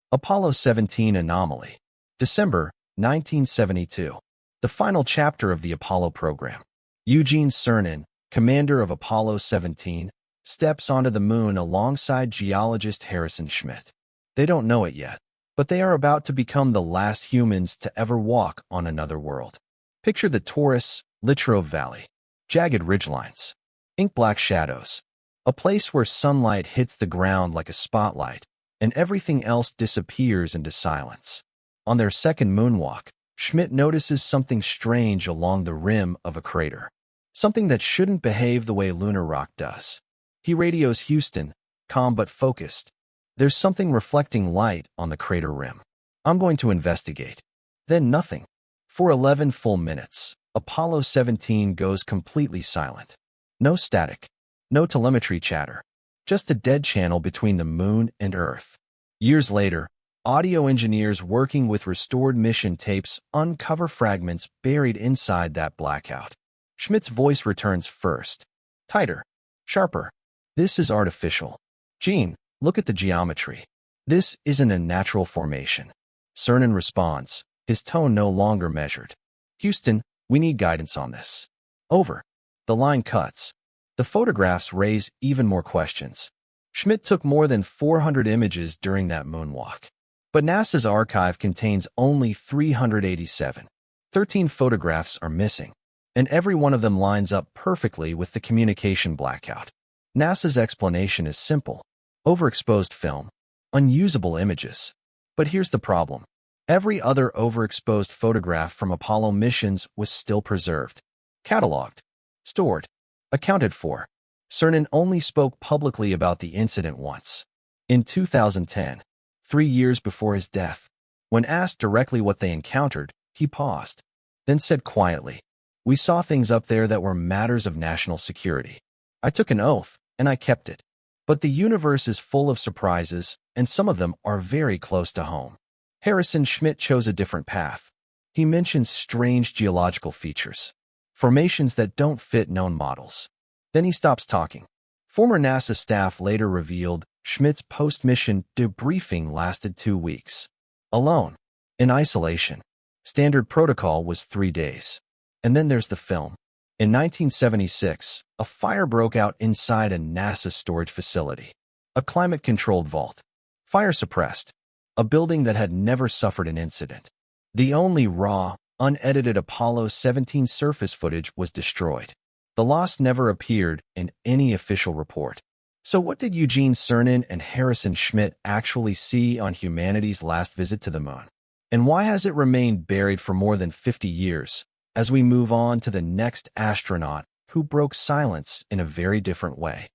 Apollo 17 Anomaly. December 1972. The final chapter of the Apollo program. Eugene Cernan, commander of Apollo 17, steps onto the moon alongside geologist Harrison Schmitt. They don't know it yet, but they are about to become the last humans to ever walk on another world. Picture the Taurus, Littrow Valley. Jagged ridgelines. Ink-black shadows. A place where sunlight hits the ground like a spotlight, and everything else disappears into silence. On their second moonwalk, Schmitt notices something strange along the rim of a crater. Something that shouldn't behave the way lunar rock does. He radios Houston, calm but focused. There's something reflecting light on the crater rim. I'm going to investigate. Then nothing. For 11 full minutes, Apollo 17 goes completely silent. No static. No telemetry chatter. Just a dead channel between the moon and Earth. Years later, audio engineers working with restored mission tapes uncover fragments buried inside that blackout. Schmidt's voice returns first. Tighter. Sharper. This is artificial. Gene, look at the geometry. This isn't a natural formation. Cernan responds, his tone no longer measured. Houston, we need guidance on this. Over. The line cuts. The photographs raise even more questions. Schmitt took more than 400 images during that moonwalk. But NASA's archive contains only 387. 13 photographs are missing, and every one of them lines up perfectly with the communication blackout. NASA's explanation is simple. Overexposed film. Unusable images. But here's the problem. Every other overexposed photograph from Apollo missions was still preserved, cataloged, stored, accounted for. Cernan only spoke publicly about the incident once. In 2010, 3 years before his death. When asked directly what they encountered, he paused, then said quietly, "We saw things up there that were matters of national security. I took an oath, and I kept it. But the universe is full of surprises, and some of them are very close to home." Harrison Schmitt chose a different path. He mentions strange geological features. Formations that don't fit known models. Then he stops talking. Former NASA staff later revealed Schmidt's post-mission debriefing lasted 2 weeks. Alone. In isolation. Standard protocol was 3 days. And then there's the film. In 1976, a fire broke out inside a NASA storage facility. A climate-controlled vault. Fire suppressed. A building that had never suffered an incident. The only raw, unedited Apollo 17 surface footage was destroyed. The loss never appeared in any official report. So what did Eugene Cernan and Harrison Schmitt actually see on humanity's last visit to the moon? And why has it remained buried for more than 50 years, as we move on to the next astronaut who broke silence in a very different way?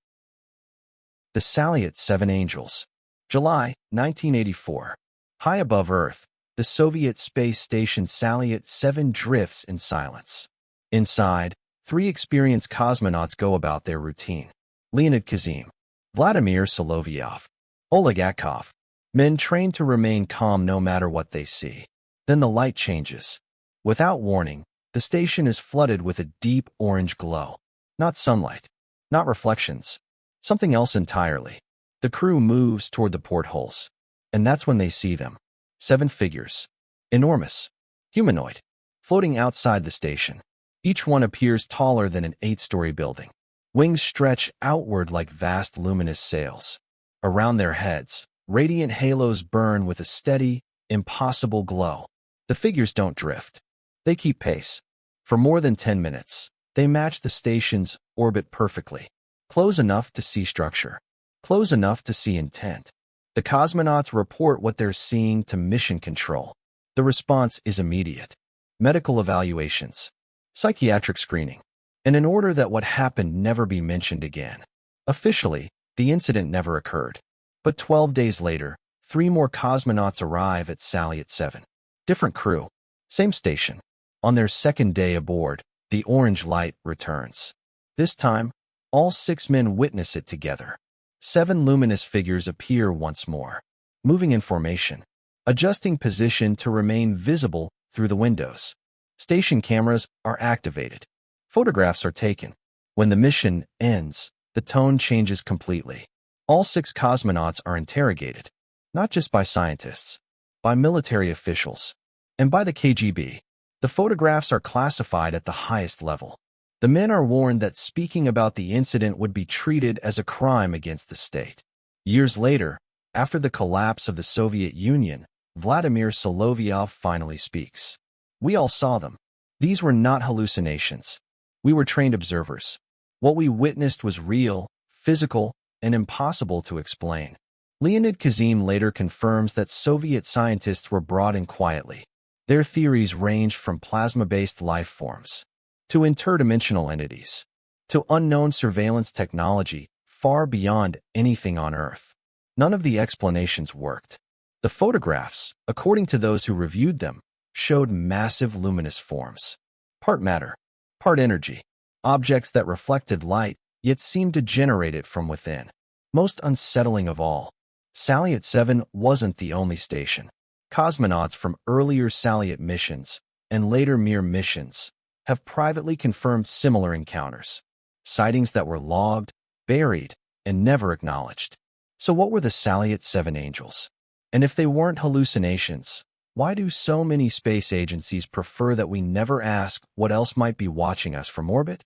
The Salyut 7 Angels. July 1984. High above Earth, the Soviet space station Salyut 7 drifts in silence. Inside, 3 experienced cosmonauts go about their routine. Leonid Kazim, Vladimir Solovyov, Oleg Akov, men trained to remain calm no matter what they see. Then the light changes. Without warning, the station is flooded with a deep orange glow. Not sunlight, not reflections, something else entirely. The crew moves toward the portholes, and that's when they see them. 7 figures. Enormous. Humanoid. Floating outside the station. Each one appears taller than an 8-story building. Wings stretch outward like vast luminous sails. Around their heads, radiant halos burn with a steady, impossible glow. The figures don't drift. They keep pace. For more than 10 minutes, they match the station's orbit perfectly. Close enough to see structure. Close enough to see intent. The cosmonauts report what they're seeing to mission control. The response is immediate. Medical evaluations. Psychiatric screening. And in order that what happened never be mentioned again. Officially, the incident never occurred. But 12 days later, 3 more cosmonauts arrive at Salyut 7. Different crew. Same station. On their second day aboard, the orange light returns. This time, all 6 men witness it together. 7 luminous figures appear once more, moving in formation, adjusting position to remain visible through the windows. Station cameras are activated. Photographs are taken. When the mission ends, the tone changes completely. All 6 cosmonauts are interrogated. not just by scientists, by military officials, and by the KGB. The photographs are classified at the highest level. The men are warned that speaking about the incident would be treated as a crime against the state. Years later, after the collapse of the Soviet Union, Vladimir Solovyov finally speaks. "We all saw them. These were not hallucinations. We were trained observers. What we witnessed was real, physical, and impossible to explain." Leonid Kazim later confirms that Soviet scientists were brought in quietly. Their theories ranged from plasma-based life forms to interdimensional entities, to unknown surveillance technology far beyond anything on Earth. None of the explanations worked. The photographs, according to those who reviewed them, showed massive luminous forms. Part matter, part energy. Objects that reflected light, yet seemed to generate it from within. Most unsettling of all, Salyut 7 wasn't the only station. Cosmonauts from earlier Salyut missions, and later Mir missions, have privately confirmed similar encounters. Sightings that were logged, buried, and never acknowledged. So what were the Salyut 7 angels? And if they weren't hallucinations, why do so many space agencies prefer that we never ask what else might be watching us from orbit?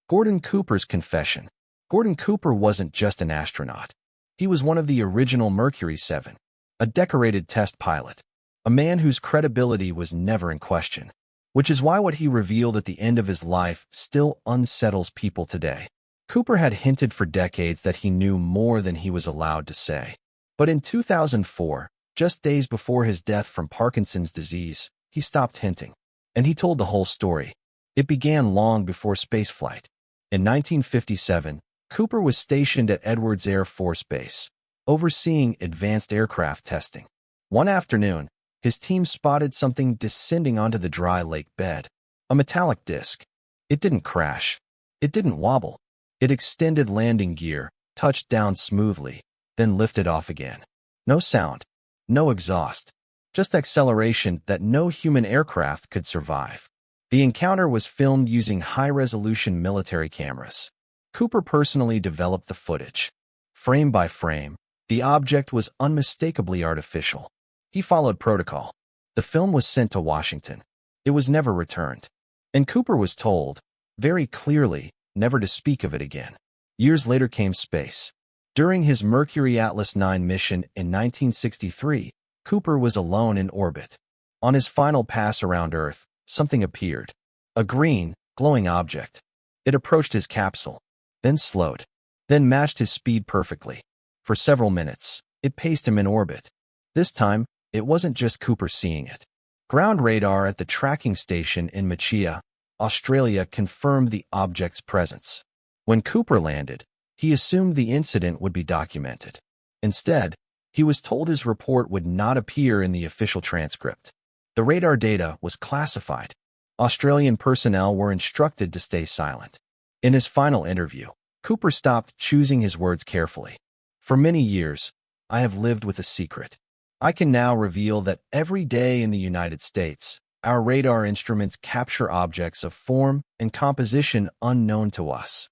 Gordon Cooper's confession. Gordon Cooper wasn't just an astronaut. He was one of the original Mercury 7, a decorated test pilot, a man whose credibility was never in question, which is why what he revealed at the end of his life still unsettles people today. Cooper had hinted for decades that he knew more than he was allowed to say. But in 2004, just days before his death from Parkinson's disease, he stopped hinting, and he told the whole story. It began long before spaceflight. In 1957, Cooper was stationed at Edwards Air Force Base, overseeing advanced aircraft testing. One afternoon, his team spotted something descending onto the dry lake bed, a metallic disc. It didn't crash. It didn't wobble. It extended landing gear, touched down smoothly, then lifted off again. No sound, no exhaust, just acceleration that no human aircraft could survive. The encounter was filmed using high-resolution military cameras. Cooper personally developed the footage. Frame by frame, the object was unmistakably artificial. He followed protocol. The film was sent to Washington. It was never returned. And Cooper was told, very clearly, never to speak of it again. Years later came space. During his Mercury Atlas 9 mission in 1963, Cooper was alone in orbit. On his final pass around Earth, something appeared. A green, glowing object. It approached his capsule, then slowed, then matched his speed perfectly. For several minutes, it paced him in orbit. This time, it wasn't just Cooper seeing it. Ground radar at the tracking station in Machia, Australia confirmed the object's presence. When Cooper landed, he assumed the incident would be documented. Instead, he was told his report would not appear in the official transcript. The radar data was classified. Australian personnel were instructed to stay silent. In his final interview, Cooper stopped choosing his words carefully. "For many years, I have lived with a secret. I can now reveal that every day in the United States, our radar instruments capture objects of form and composition unknown to us."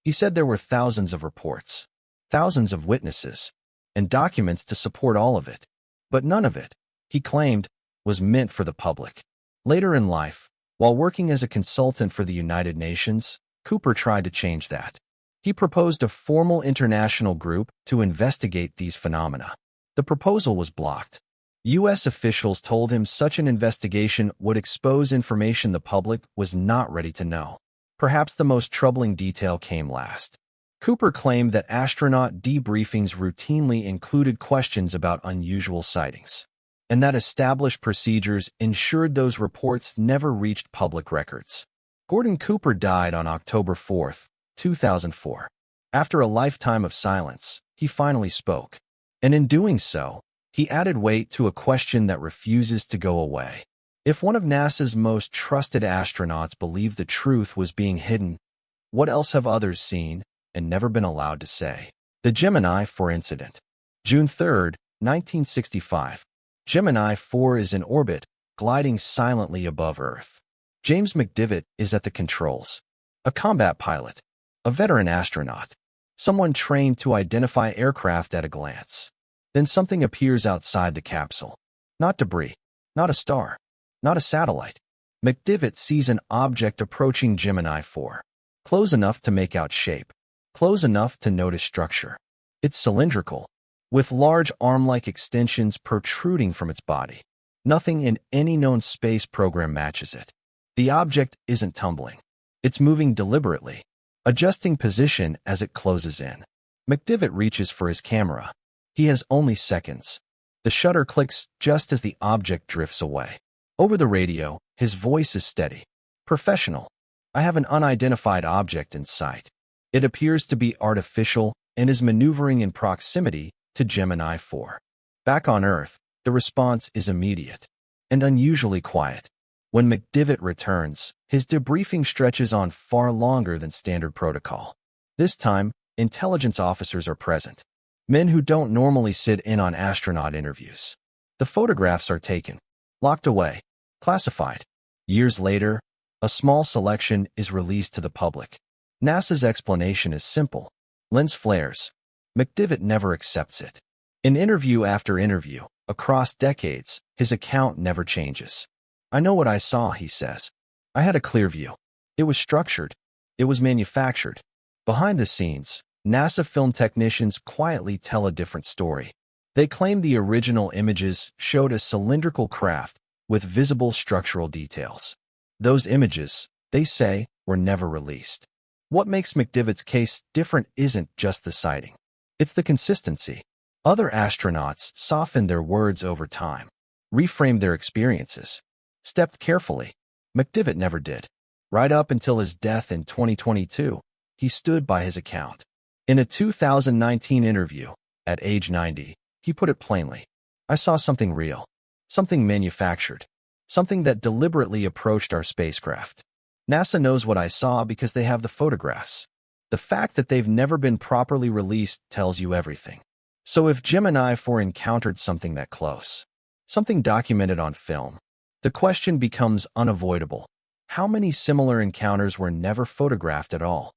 He said there were thousands of reports, thousands of witnesses, and documents to support all of it. But none of it, he claimed, was meant for the public. Later in life, while working as a consultant for the United Nations, Cooper tried to change that. He proposed a formal international group to investigate these phenomena. The proposal was blocked. U.S. officials told him such an investigation would expose information the public was not ready to know. Perhaps the most troubling detail came last. Cooper claimed that astronaut debriefings routinely included questions about unusual sightings, and that established procedures ensured those reports never reached public records. Gordon Cooper died on October 4, 2004. After a lifetime of silence, he finally spoke. And in doing so, he added weight to a question that refuses to go away. If one of NASA's most trusted astronauts believed the truth was being hidden, what else have others seen and never been allowed to say? The Gemini 4 incident. June 3, 1965. Gemini 4 is in orbit, gliding silently above Earth. James McDivitt is at the controls. A combat pilot, a veteran astronaut, someone trained to identify aircraft at a glance. Then something appears outside the capsule. Not debris, not a star, not a satellite. McDivitt sees an object approaching Gemini 4. Close enough to make out shape. Close enough to notice structure. It's cylindrical, with large arm-like extensions protruding from its body. Nothing in any known space program matches it. The object isn't tumbling. It's moving deliberately, adjusting position as it closes in. McDivitt reaches for his camera. He has only seconds. The shutter clicks just as the object drifts away. Over the radio, his voice is steady. Professional. I have an unidentified object in sight. It appears to be artificial and is maneuvering in proximity to Gemini 4. Back on Earth, the response is immediate and unusually quiet. When McDivitt returns, his debriefing stretches on far longer than standard protocol. This time, intelligence officers are present. Men who don't normally sit in on astronaut interviews. The photographs are taken, locked away, classified. Years later, a small selection is released to the public. NASA's explanation is simple. Lens flares. McDivitt never accepts it. In interview after interview, across decades, his account never changes. I know what I saw, he says. I had a clear view. It was structured. It was manufactured. Behind the scenes, NASA film technicians quietly tell a different story. They claim the original images showed a cylindrical craft with visible structural details. Those images, they say, were never released. What makes McDivitt's case different isn't just the sighting. It's the consistency. Other astronauts softened their words over time, reframed their experiences, stepped carefully. McDivitt never did. Right up until his death in 2022, he stood by his account. In a 2019 interview, at age 90, he put it plainly. I saw something real, something manufactured, something that deliberately approached our spacecraft. NASA knows what I saw because they have the photographs. The fact that they've never been properly released tells you everything. So if Gemini 4 encountered something that close, something documented on film, the question becomes unavoidable. How many similar encounters were never photographed at all?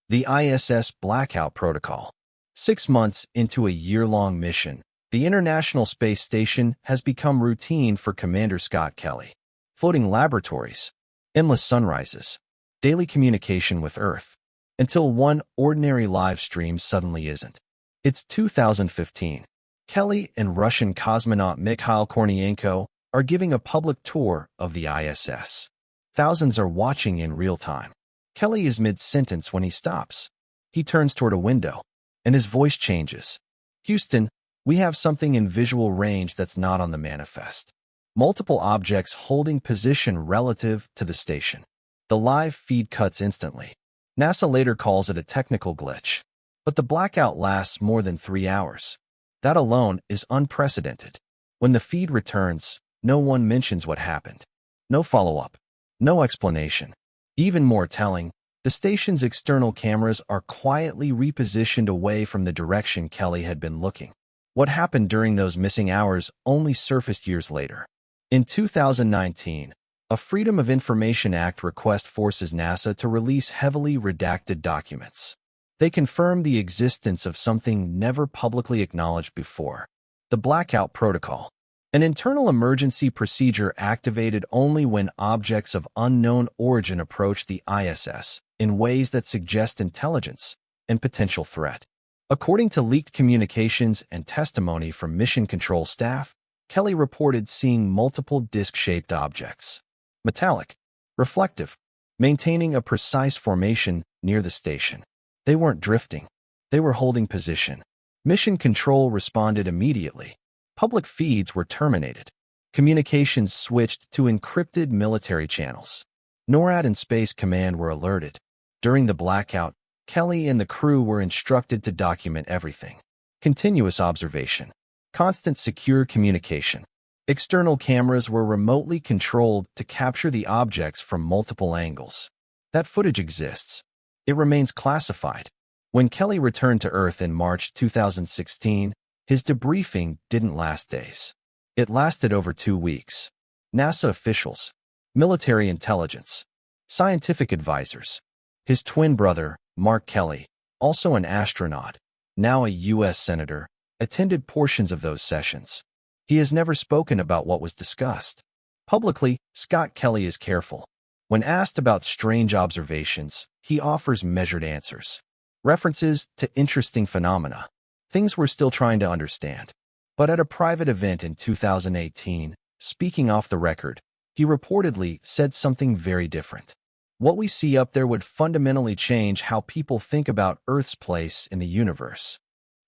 The ISS Blackout Protocol. 6 months into a year-long mission, the International Space Station has become routine for Commander Scott Kelly. Floating laboratories, endless sunrises, daily communication with Earth, until one ordinary live stream suddenly isn't. It's 2015. Kelly and Russian cosmonaut Mikhail Kornienko are giving a public tour of the ISS. Thousands are watching in real time. Kelly is mid-sentence when he stops. He turns toward a window, and his voice changes. Houston, we have something in visual range that's not on the manifest. Multiple objects holding position relative to the station. The live feed cuts instantly. NASA later calls it a technical glitch. But the blackout lasts more than 3 hours. That alone is unprecedented. When the feed returns, no one mentions what happened. No follow-up. No explanation. Even more telling, the station's external cameras are quietly repositioned away from the direction Kelly had been looking. What happened during those missing hours only surfaced years later. In 2019, a Freedom of Information Act request forces NASA to release heavily redacted documents. They confirm the existence of something never publicly acknowledged before. The Blackout Protocol. An internal emergency procedure activated only when objects of unknown origin approach the ISS in ways that suggest intelligence and potential threat. According to leaked communications and testimony from mission control staff, Kelly reported seeing multiple disc-shaped objects. Metallic, reflective, maintaining a precise formation near the station. They weren't drifting. They were holding position. Mission control responded immediately. Public feeds were terminated. Communications switched to encrypted military channels. NORAD and Space Command were alerted. During the blackout, Kelly and the crew were instructed to document everything. Continuous observation. Constant secure communication. External cameras were remotely controlled to capture the objects from multiple angles. That footage exists. It remains classified. When Kelly returned to Earth in March 2016, his debriefing didn't last days. It lasted over 2 weeks. NASA officials, military intelligence, scientific advisors. His twin brother, Mark Kelly, also an astronaut, now a U.S. senator, attended portions of those sessions. He has never spoken about what was discussed. Publicly, Scott Kelly is careful. When asked about strange observations, he offers measured answers. References to interesting phenomena, things we're still trying to understand. But at a private event in 2018, speaking off the record, he reportedly said something very different. What we see up there would fundamentally change how people think about Earth's place in the universe.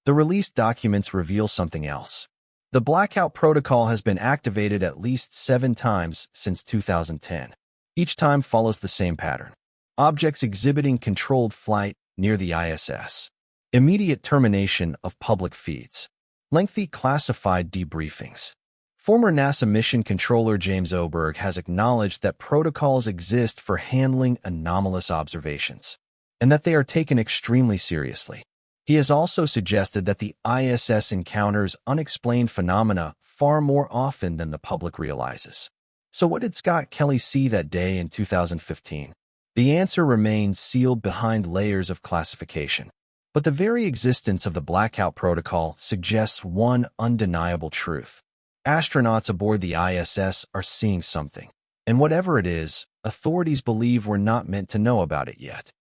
The released documents reveal something else. The blackout protocol has been activated at least 7 times since 2010. Each time follows the same pattern. Objects exhibiting controlled flight near the ISS. Immediate termination of public feeds. Lengthy classified debriefings. Former NASA mission controller James Oberg has acknowledged that protocols exist for handling anomalous observations, and that they are taken extremely seriously. He has also suggested that the ISS encounters unexplained phenomena far more often than the public realizes. So what did Scott Kelly see that day in 2015? The answer remains sealed behind layers of classification. But the very existence of the blackout protocol suggests one undeniable truth. Astronauts aboard the ISS are seeing something. And whatever it is, authorities believe we're not meant to know about it yet.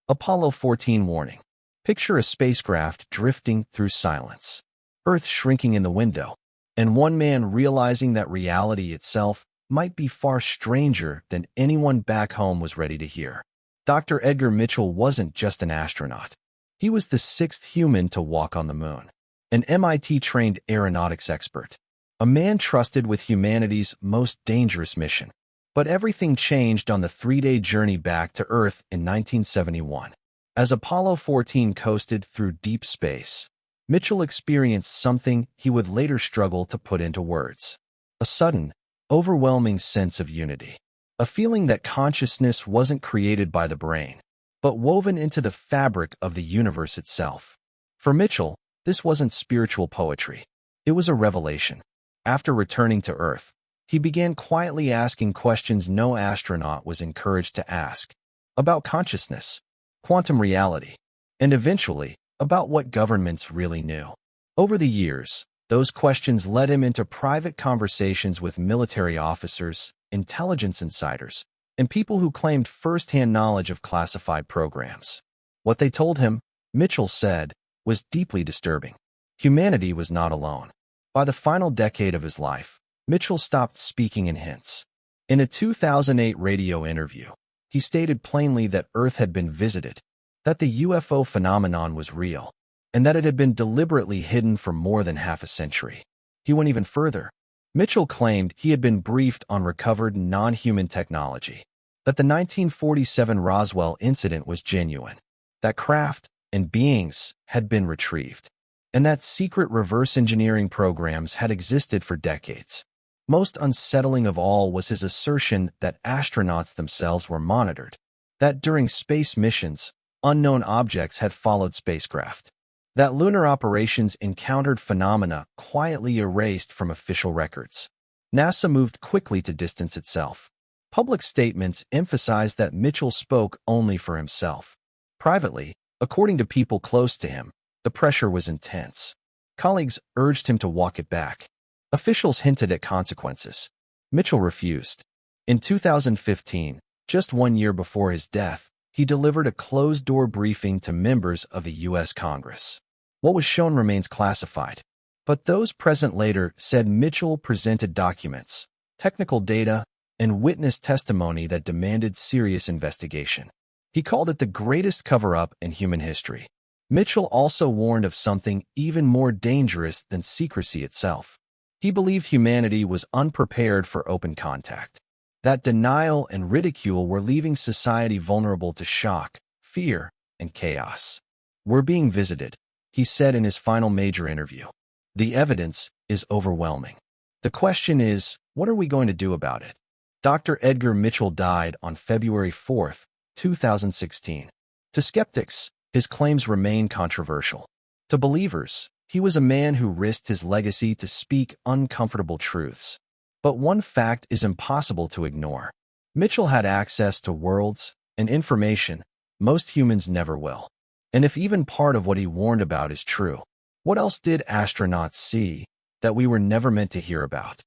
Apollo 14 warning. Picture a spacecraft drifting through silence. Earth shrinking in the window. And one man realizing that reality itself might be far stranger than anyone back home was ready to hear. Dr. Edgar Mitchell wasn't just an astronaut. He was the 6th human to walk on the moon. An MIT-trained aeronautics expert. A man trusted with humanity's most dangerous mission. But everything changed on the 3-day journey back to Earth in 1971. As Apollo 14 coasted through deep space, Mitchell experienced something he would later struggle to put into words. A sudden, overwhelming sense of unity. A feeling that consciousness wasn't created by the brain, but woven into the fabric of the universe itself. For Mitchell, this wasn't spiritual poetry. It was a revelation. After returning to Earth, he began quietly asking questions no astronaut was encouraged to ask. About consciousness, quantum reality, and eventually, about what governments really knew. Over the years, those questions led him into private conversations with military officers, intelligence insiders, and people who claimed first-hand knowledge of classified programs. What they told him, Mitchell said, was deeply disturbing. Humanity was not alone. By the final decade of his life, Mitchell stopped speaking in hints. In a 2008 radio interview, he stated plainly that Earth had been visited, that the UFO phenomenon was real, and that it had been deliberately hidden for more than half a century. He went even further. Mitchell claimed he had been briefed on recovered non-human technology, that the 1947 Roswell incident was genuine, that craft and beings had been retrieved, and that secret reverse engineering programs had existed for decades. Most unsettling of all was his assertion that astronauts themselves were monitored, that during space missions, unknown objects had followed spacecraft, that lunar operations encountered phenomena quietly erased from official records. NASA moved quickly to distance itself. Public statements emphasized that Mitchell spoke only for himself. Privately, according to people close to him, the pressure was intense. Colleagues urged him to walk it back. Officials hinted at consequences. Mitchell refused. In 2015, just 1 year before his death, he delivered a closed-door briefing to members of the U.S. Congress. What was shown remains classified, but those present later said Mitchell presented documents, technical data, and witness testimony that demanded serious investigation. He called it the greatest cover-up in human history. Mitchell also warned of something even more dangerous than secrecy itself. He believed humanity was unprepared for open contact. That denial and ridicule were leaving society vulnerable to shock, fear, and chaos. "We're being visited," he said in his final major interview. "The evidence is overwhelming. The question is, what are we going to do about it?" Dr. Edgar Mitchell died on February 4, 2016. To skeptics, his claims remain controversial. To believers, he was a man who risked his legacy to speak uncomfortable truths. But one fact is impossible to ignore. Mitchell had access to worlds and information most humans never will. And if even part of what he warned about is true, what else did astronauts see that we were never meant to hear about?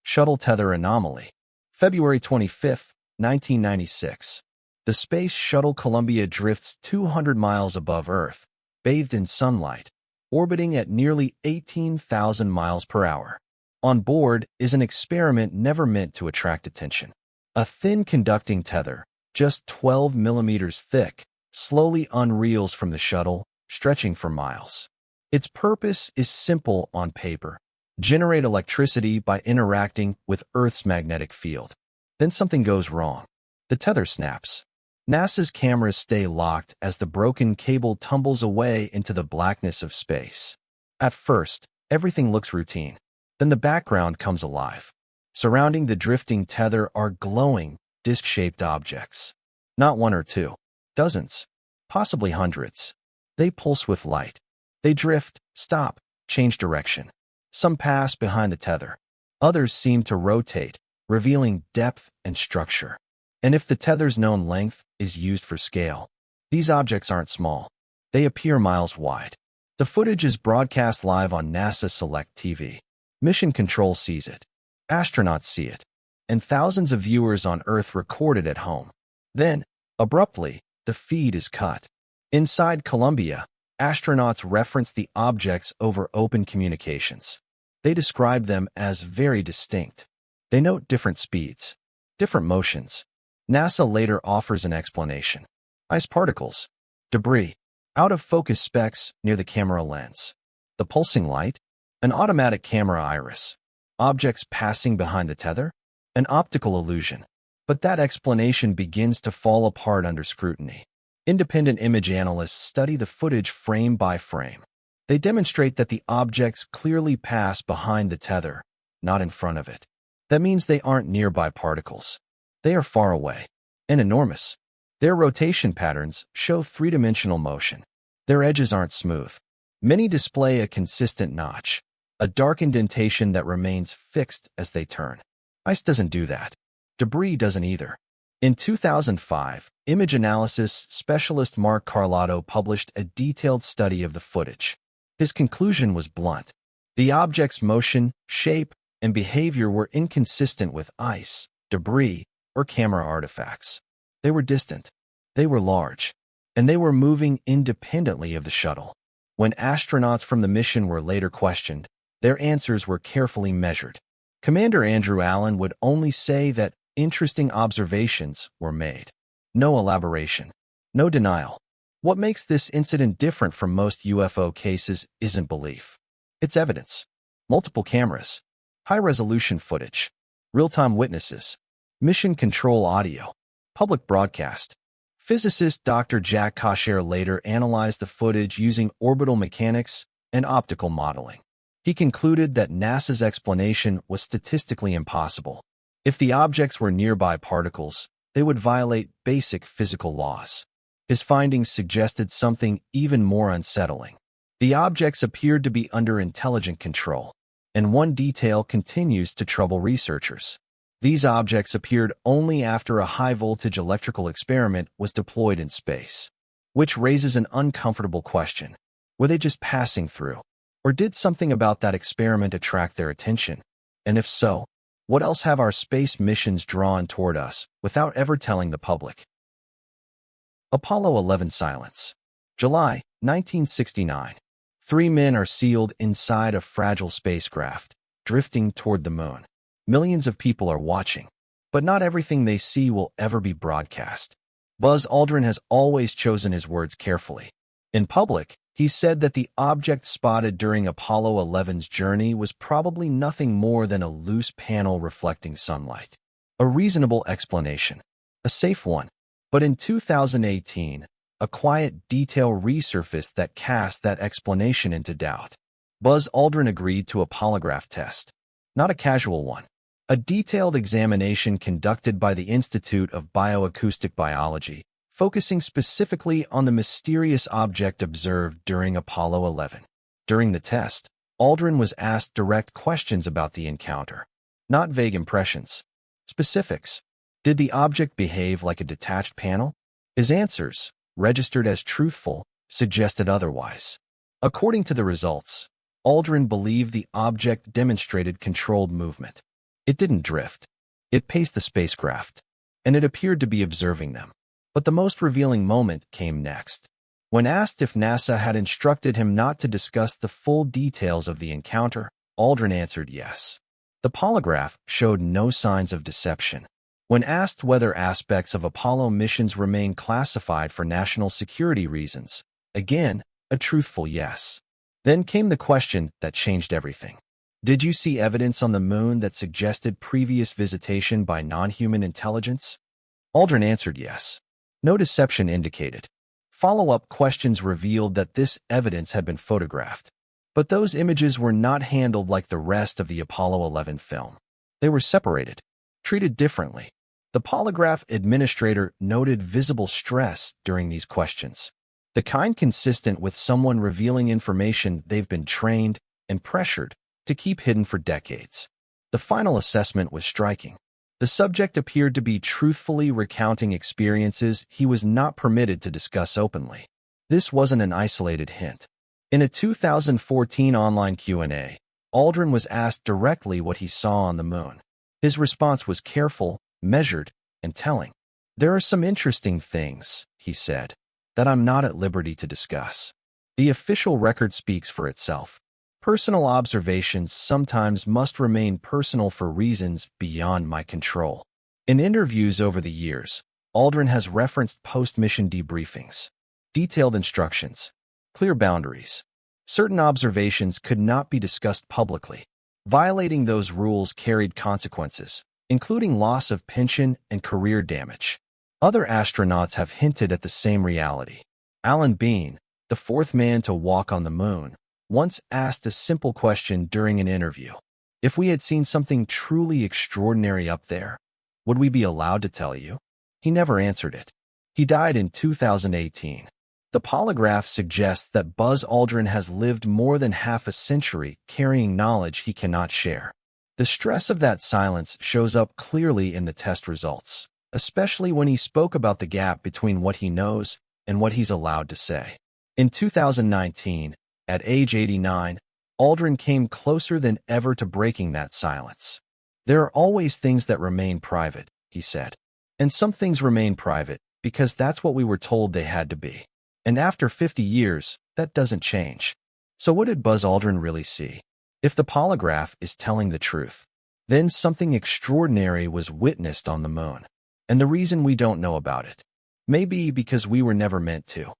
Shuttle Tether Anomaly. February 25, 1996. The Space Shuttle Columbia drifts 200 miles above Earth, bathed in sunlight, orbiting at nearly 18,000 miles per hour. On board is an experiment never meant to attract attention. A thin conducting tether, just 12 millimeters thick, slowly unreels from the shuttle, stretching for miles. Its purpose is simple on paper: generate electricity by interacting with Earth's magnetic field. Then something goes wrong. The tether snaps. NASA's cameras stay locked as the broken cable tumbles away into the blackness of space. At first, everything looks routine. Then the background comes alive. Surrounding the drifting tether are glowing, disc-shaped objects. Not one or two. Dozens. Possibly hundreds. They pulse with light. They drift, stop, change direction. Some pass behind the tether. Others seem to rotate, revealing depth and structure. And if the tether's known length is used for scale, these objects aren't small. They appear miles wide. The footage is broadcast live on NASA Select TV. Mission Control sees it. Astronauts see it. And thousands of viewers on Earth record it at home. Then, abruptly, the feed is cut. Inside Columbia, astronauts reference the objects over open communications. They describe them as very distinct. They note different speeds, different motions. NASA later offers an explanation. Ice particles, debris, out-of-focus specks near the camera lens. The pulsing light, an automatic camera iris. Objects passing behind the tether, an optical illusion. But that explanation begins to fall apart under scrutiny. Independent image analysts study the footage frame by frame. They demonstrate that the objects clearly pass behind the tether, not in front of it. That means they aren't nearby particles. They are far away and enormous. Their rotation patterns show three-dimensional motion. Their edges aren't smooth. Many display a consistent notch, a dark indentation that remains fixed as they turn. Ice doesn't do that. Debris doesn't either. In 2005, image analysis specialist Mark Carlotto published a detailed study of the footage. His conclusion was blunt. The object's motion, shape, and behavior were inconsistent with ice, debris, or camera artifacts. They were distant. They were large. And they were moving independently of the shuttle. When astronauts from the mission were later questioned, their answers were carefully measured. Commander Andrew Allen would only say that interesting observations were made. No elaboration. No denial. What makes this incident different from most UFO cases isn't belief. It's evidence. Multiple cameras. High-resolution footage. Real-time witnesses. Mission control audio. Public broadcast. Physicist Dr. Jack Kosher later analyzed the footage using orbital mechanics and optical modeling. He concluded that NASA's explanation was statistically impossible. If the objects were nearby particles, they would violate basic physical laws. His findings suggested something even more unsettling. The objects appeared to be under intelligent control, and one detail continues to trouble researchers. These objects appeared only after a high-voltage electrical experiment was deployed in space, which raises an uncomfortable question. Were they just passing through? Or did something about that experiment attract their attention? And if so, what else have our space missions drawn toward us without ever telling the public? Apollo 11 silence. July 1969. 3 men are sealed inside a fragile spacecraft, drifting toward the moon. Millions of people are watching, but not everything they see will ever be broadcast. Buzz Aldrin has always chosen his words carefully. In public, he said that the object spotted during Apollo 11's journey was probably nothing more than a loose panel reflecting sunlight. A reasonable explanation. A safe one. But in 2018, a quiet detail resurfaced that cast that explanation into doubt. Buzz Aldrin agreed to a polygraph test. Not a casual one. A detailed examination conducted by the Institute of Bioacoustic Biology, focusing specifically on the mysterious object observed during Apollo 11. During the test, Aldrin was asked direct questions about the encounter. Not vague impressions. Specifics. Did the object behave like a detached panel? His answers, registered as truthful, suggested otherwise. According to the results, Aldrin believed the object demonstrated controlled movement. It didn't drift. It paced the spacecraft, and it appeared to be observing them. But the most revealing moment came next. When asked if NASA had instructed him not to discuss the full details of the encounter, Aldrin answered yes. The polygraph showed no signs of deception. When asked whether aspects of Apollo missions remain classified for national security reasons, again, a truthful yes. Then came the question that changed everything. Did you see evidence on the moon that suggested previous visitation by non-human intelligence? Aldrin answered yes. No deception indicated. Follow-up questions revealed that this evidence had been photographed. But those images were not handled like the rest of the Apollo 11 film. They were separated, treated differently. The polygraph administrator noted visible stress during these questions, the kind consistent with someone revealing information they've been trained and pressured to keep hidden for decades. The final assessment was striking. The subject appeared to be truthfully recounting experiences he was not permitted to discuss openly. This wasn't an isolated hint. In a 2014 online Q&A, Aldrin was asked directly what he saw on the moon. His response was careful, measured, and telling. "There are some interesting things," he said, "that I'm not at liberty to discuss." The official record speaks for itself. Personal observations sometimes must remain personal for reasons beyond my control. In interviews over the years, Aldrin has referenced post-mission debriefings, detailed instructions, clear boundaries. Certain observations could not be discussed publicly. Violating those rules carried consequences, including loss of pension and career damage. Other astronauts have hinted at the same reality. Alan Bean, the fourth man to walk on the moon, once asked a simple question during an interview. If we had seen something truly extraordinary up there, would we be allowed to tell you? He never answered it. He died in 2018. The polygraph suggests that Buzz Aldrin has lived more than half a century carrying knowledge he cannot share. The stress of that silence shows up clearly in the test results, especially when he spoke about the gap between what he knows and what he's allowed to say. In 2019, at age 89, Aldrin came closer than ever to breaking that silence. "There are always things that remain private," he said. "And some things remain private because that's what we were told they had to be. And after 50 years, that doesn't change." So what did Buzz Aldrin really see? If the polygraph is telling the truth, then something extraordinary was witnessed on the moon. And the reason we don't know about it may be because we were never meant to.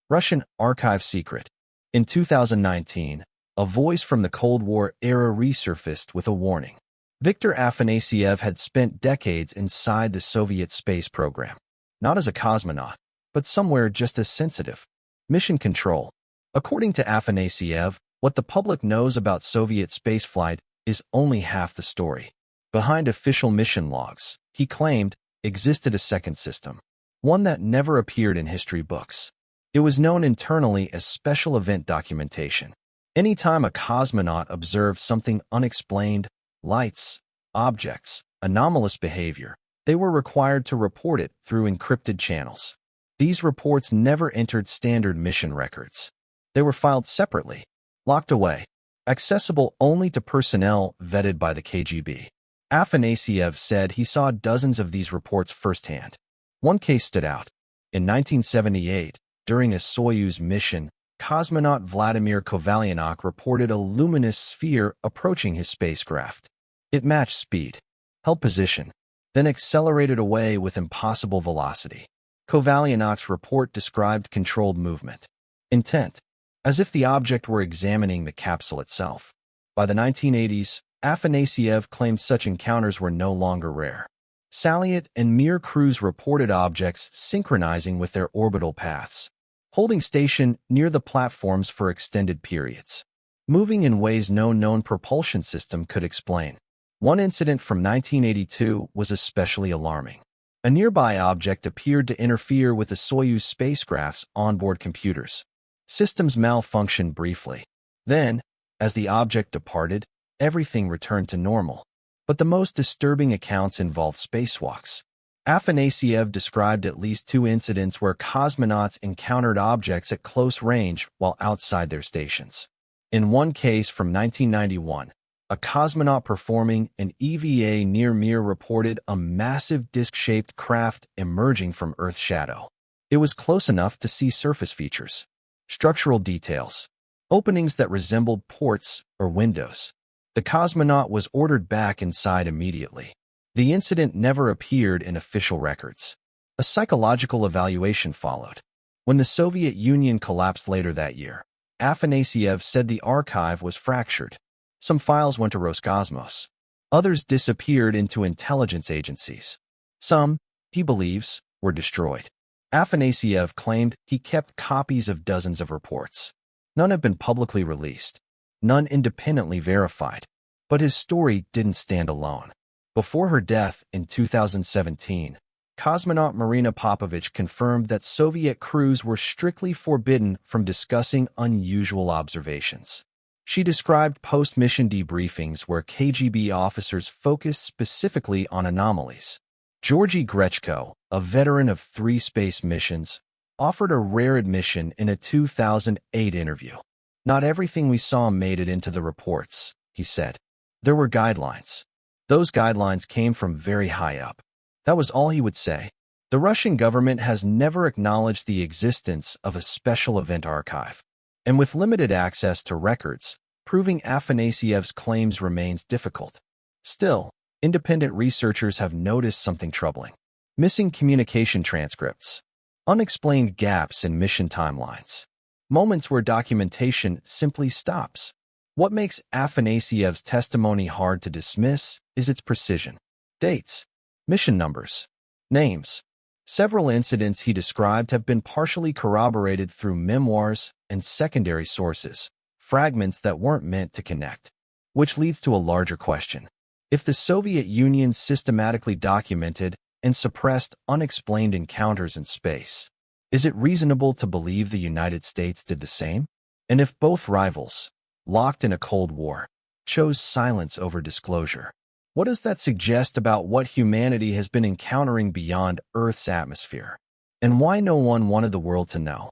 Russian archive secret. In 2019, a voice from the Cold War era resurfaced with a warning. Viktor Afanasyev had spent decades inside the Soviet space program, not as a cosmonaut, but somewhere just as sensitive. Mission control. According to Afanasyev, what the public knows about Soviet spaceflight is only half the story. Behind official mission logs, he claimed, existed a second system, one that never appeared in history books. It was known internally as special event documentation. Anytime a cosmonaut observed something unexplained, lights, objects, anomalous behavior, they were required to report it through encrypted channels. These reports never entered standard mission records. They were filed separately, locked away, accessible only to personnel vetted by the KGB. Afanasyev said he saw dozens of these reports firsthand. One case stood out. In 1978, during a Soyuz mission, cosmonaut Vladimir Kovalyanok reported a luminous sphere approaching his spacecraft. It matched speed, held position, then accelerated away with impossible velocity. Kovalyanok's report described controlled movement, intent, as if the object were examining the capsule itself. By the 1980s, Afanasyev claimed such encounters were no longer rare. Salyut and Mir crews reported objects synchronizing with their orbital paths, holding station near the platforms for extended periods, moving in ways no known propulsion system could explain. One incident from 1982 was especially alarming. A nearby object appeared to interfere with the Soyuz spacecraft's onboard computers. Systems malfunctioned briefly. Then, as the object departed, everything returned to normal. But the most disturbing accounts involved spacewalks. Afanasyev described at least 2 incidents where cosmonauts encountered objects at close range while outside their stations. In one case from 1991, a cosmonaut performing an EVA near Mir reported a massive disc-shaped craft emerging from Earth's shadow. It was close enough to see surface features, structural details, openings that resembled ports or windows. The cosmonaut was ordered back inside immediately. The incident never appeared in official records. A psychological evaluation followed. When the Soviet Union collapsed later that year, Afanasyev said the archive was fractured. Some files went to Roscosmos. Others disappeared into intelligence agencies. Some, he believes, were destroyed. Afanasyev claimed he kept copies of dozens of reports. None have been publicly released, none independently verified. But his story didn't stand alone. Before her death in 2017, cosmonaut Marina Popovich confirmed that Soviet crews were strictly forbidden from discussing unusual observations. She described post-mission debriefings where KGB officers focused specifically on anomalies. Georgy Grechko, a veteran of 3 space missions, offered a rare admission in a 2008 interview. "Not everything we saw made it into the reports," he said. "There were guidelines. Those guidelines came from very high up." That was all he would say. The Russian government has never acknowledged the existence of a special event archive. And with limited access to records, proving Afanasyev's claims remains difficult. Still, independent researchers have noticed something troubling. Missing communication transcripts. Unexplained gaps in mission timelines. Moments where documentation simply stops. What makes Afanasyev's testimony hard to dismiss is its precision. Dates, mission numbers, names. Several incidents he described have been partially corroborated through memoirs and secondary sources, fragments that weren't meant to connect. Which leads to a larger question. If the Soviet Union systematically documented and suppressed unexplained encounters in space, is it reasonable to believe the United States did the same? And if both rivals, locked in a Cold War, chose silence over disclosure, what does that suggest about what humanity has been encountering beyond Earth's atmosphere? And why no one wanted the world to know?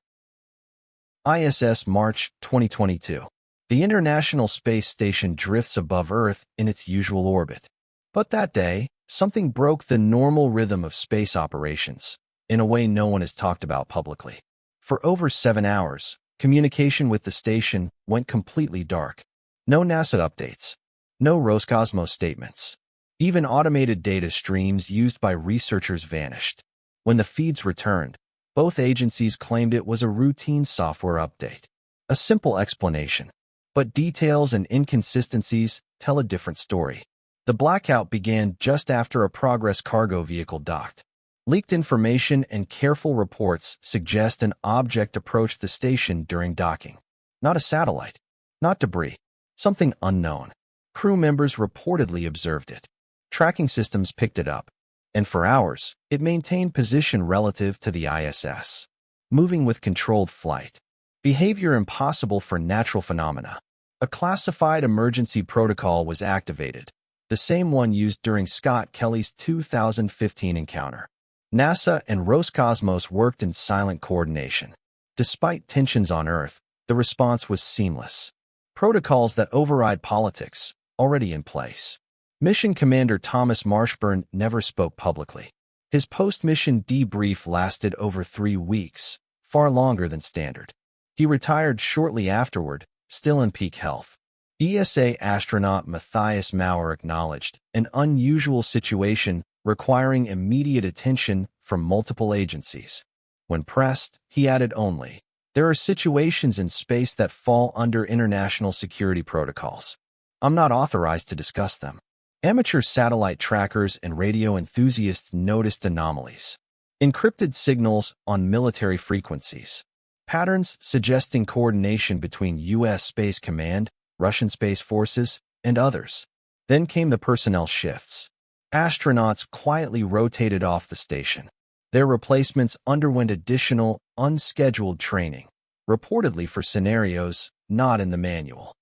ISS March 2022. The International Space Station drifts above Earth in its usual orbit. But that day, something broke the normal rhythm of space operations, in a way no one has talked about publicly. For over 7 hours, communication with the station went completely dark. No NASA updates. No Roscosmos statements. Even automated data streams used by researchers vanished. When the feeds returned, both agencies claimed it was a routine software update. A simple explanation. But details and inconsistencies tell a different story. The blackout began just after a Progress cargo vehicle docked. Leaked information and careful reports suggest an object approached the station during docking. Not a satellite. Not debris. Something unknown. Crew members reportedly observed it. Tracking systems picked it up. And for hours, it maintained position relative to the ISS. Moving with controlled flight. Behavior impossible for natural phenomena. A classified emergency protocol was activated. The same one used during Scott Kelly's 2015 encounter. NASA and Roscosmos worked in silent coordination. Despite tensions on Earth, the response was seamless. Protocols that override politics, already in place. Mission Commander Thomas Marshburn never spoke publicly. His post-mission debrief lasted over 3 weeks, far longer than standard. He retired shortly afterward, still in peak health. ESA astronaut Matthias Maurer acknowledged an unusual situation requiring immediate attention from multiple agencies. When pressed, he added only, "There are situations in space that fall under international security protocols. I'm not authorized to discuss them." Amateur satellite trackers and radio enthusiasts noticed anomalies. Encrypted signals on military frequencies. Patterns suggesting coordination between U.S. Space Command, Russian Space Forces, and others. Then came the personnel shifts. Astronauts quietly rotated off the station. Their replacements underwent additional, unscheduled training, reportedly for scenarios not in the manual.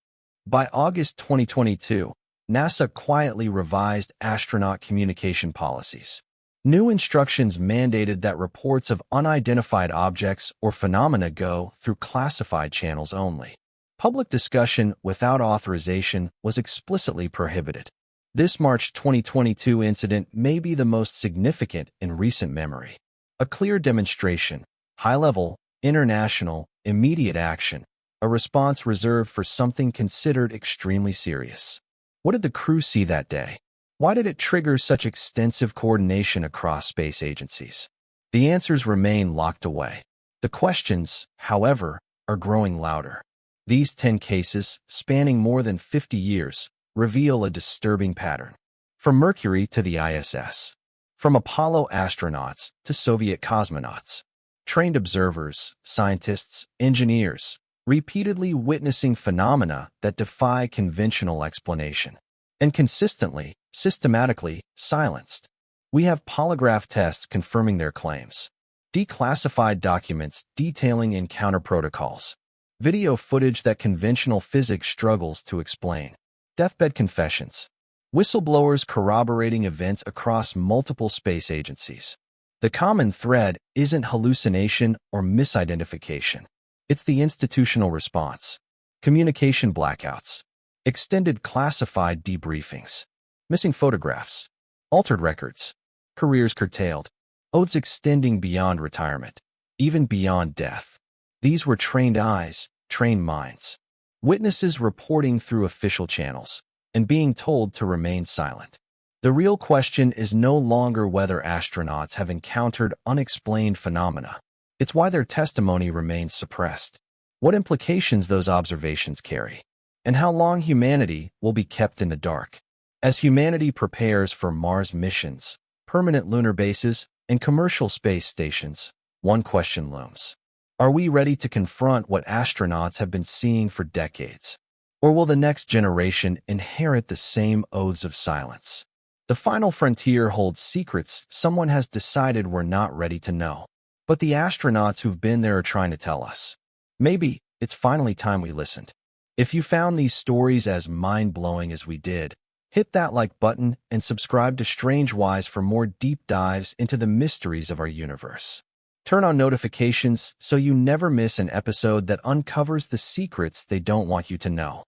By August 2022, NASA quietly revised astronaut communication policies. New instructions mandated that reports of unidentified objects or phenomena go through classified channels only. Public discussion without authorization was explicitly prohibited. This March 2022 incident may be the most significant in recent memory. A clear demonstration, high-level, international, immediate action, a response reserved for something considered extremely serious. What did the crew see that day? Why did it trigger such extensive coordination across space agencies? The answers remain locked away. The questions, however, are growing louder. These 10 cases, spanning more than 50 years, reveal a disturbing pattern. From Mercury to the ISS, from Apollo astronauts to Soviet cosmonauts, trained observers, scientists, engineers, repeatedly witnessing phenomena that defy conventional explanation, and consistently, systematically, silenced. We have polygraph tests confirming their claims, declassified documents detailing encounter protocols, video footage that conventional physics struggles to explain, deathbed confessions, whistleblowers corroborating events across multiple space agencies. The common thread isn't hallucination or misidentification. It's the institutional response. Communication blackouts, extended classified debriefings, missing photographs, altered records, careers curtailed, oaths extending beyond retirement, even beyond death. These were trained eyes, trained minds, witnesses reporting through official channels and being told to remain silent. The real question is no longer whether astronauts have encountered unexplained phenomena. It's why their testimony remains suppressed, what implications those observations carry, and how long humanity will be kept in the dark. As humanity prepares for Mars missions, permanent lunar bases, and commercial space stations, one question looms. Are we ready to confront what astronauts have been seeing for decades? Or will the next generation inherit the same oaths of silence? The final frontier holds secrets someone has decided we're not ready to know. But the astronauts who've been there are trying to tell us. Maybe it's finally time we listened. If you found these stories as mind-blowing as we did, hit that like button and subscribe to Strange Wise for more deep dives into the mysteries of our universe. Turn on notifications so you never miss an episode that uncovers the secrets they don't want you to know.